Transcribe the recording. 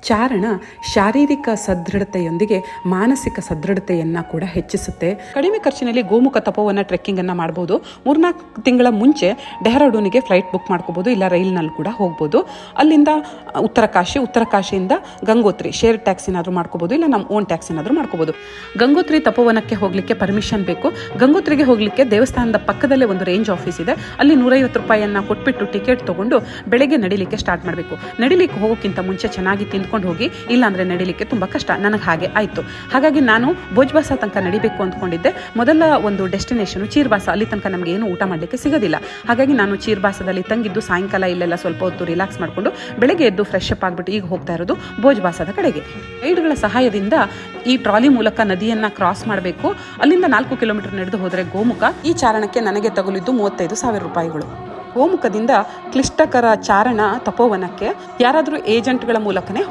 ಚಾರಣ ಶಾರೀರಿಕ ಸದೃಢತೆಯೊಂದಿಗೆ ಮಾನಸಿಕ ಸದೃಢತೆಯನ್ನು ಕೂಡ ಹೆಚ್ಚಿಸುತ್ತೆ. ಕಡಿಮೆ ಖರ್ಚಿನಲ್ಲಿ ಗೋಮುಖ ತಪೋವನ ಟ್ರೆಕ್ಕಿಂಗನ್ನು ಮಾಡ್ಬೋದು. 3-4 ತಿಂಗಳ ಮುಂಚೆ ಡೆಹ್ರಾಡೂನಿಗೆ ಫ್ಲೈಟ್ ಬುಕ್ ಮಾಡ್ಕೋಬೋದು, ಇಲ್ಲ ರೈಲ್ನಲ್ಲಿ ಕೂಡ ಹೋಗ್ಬೋದು. ಅಲ್ಲಿಂದ ಉತ್ತರ ಕಾಶಿಯಿಂದ ಗಂಗೋತ್ರಿ ಶೇರ್ ಟ್ಯಾಕ್ಸಿ ಏನಾದರೂ ಮಾಡ್ಕೋಬೋದು, ಇಲ್ಲ ನಮ್ಮ ಓನ್ ಟ್ಯಾಕ್ಸಿ ಏನಾದರೂ ಮಾಡ್ಕೋಬೋದು. ಗಂಗೋತ್ರಿ ತಪೋವನಕ್ಕೆ ಹೋಗಲಿಕ್ಕೆ ಪರ್ಮಿಷನ್ ಬೇಕು. ಗಂಗೋತ್ರಿಗೆ ಹೋಗಲಿಕ್ಕೆ ದೇವಸ್ಥಾನದ ಪಕ್ಕದಲ್ಲೇ ಒಂದು ರೇಂಜ್ ಆಫೀಸ್ ಇದೆ. ಅಲ್ಲಿ 150 ರೂಪಾಯಿಯನ್ನು ಕೊಟ್ಬಿಟ್ಟು ಟಿಕೆಟ್ ತೊಗೊಂಡು ಬೆಳಗ್ಗೆ ನಡಿಲಿಕ್ಕೆ ಸ್ಟಾರ್ಟ್ ಮಾಡಬೇಕು. ನಡಿಲಿಕ್ಕೆ ಹೋಗೋಕ್ಕಿಂತ ಮುಂಚೆ ಚೆನ್ನಾಗಿ ತಿಂದ್ಕೊಂಡು ಹೋಗಿ, ಇಲ್ಲಾಂದರೆ ನಡಿಲಿಕ್ಕೆ ತುಂಬ ಕಷ್ಟ. ನನಗೆ ಹಾಗೆ ಆಯಿತು. ಹಾಗಾಗಿ ನಾನು ಭೋಜ್ಬಾಸ ತನಕ ನಡಿಬೇಕು ಅಂದ್ಕೊಂಡಿದ್ದೆ. ಮೊದಲ ಒಂದು ಡೆಸ್ಟಿನೇಷನು ಚೀರ್ಬಾಸ. ಅಲ್ಲಿ ತನಕ ನಮಗೆ ಏನು ಊಟ ಮಾಡಲಿಕ್ಕೆ ಸಿಗೋದಿಲ್ಲ. ಹಾಗಾಗಿ ನಾನು ಚೀರ್ಬಾಸದಲ್ಲಿ ತಂಗಿದ್ದು ಸಾಯಂಕಾಲ ಇಲ್ಲೆಲ್ಲ ಸ್ವಲ್ಪ ಹೊತ್ತು ರಿಲ್ಯಾಕ್ಸ್ ಮಾಡಿಕೊಂಡು ಬೆಳಗ್ಗೆ ಎದ್ದು ಫ್ರೆಶ್ ಅಪ್ ಆಗಿಬಿಟ್ಟು ಈಗ ಹೋಗ್ತಾ ಇರೋದು ಭೋಜ್ಬಾಸದ ಕಡೆಗೆ. ಗೈಡ್ಗಳ ಸಹಾಯದಿಂದ ಈ ಟ್ರಾಲಿ ಮೂಲಕ ನದಿಯನ್ನು ಕ್ರಾಸ್ ಮಾಡಬೇಕು. ಅಲ್ಲಿಂದ 4 ಕಿಲೋಮೀಟರ್ ನಡೆದು ಹೋದರೆ ಗೋಮುಖ. ಈ ಚಾರಣಕ್ಕೆ ನನಗೆ ತಗುಲಿದ್ದು 35,000 ರೂಪಾಯಿಗಳು. ಗೋಮುಖದಿಂದ ಕ್ಲಿಷ್ಟಕರ ಚಾರಣ ತಪೋವನಕ್ಕೆ ಯಾರಾದರೂ ಏಜೆಂಟ್ಗಳ ಮೂಲಕನೇ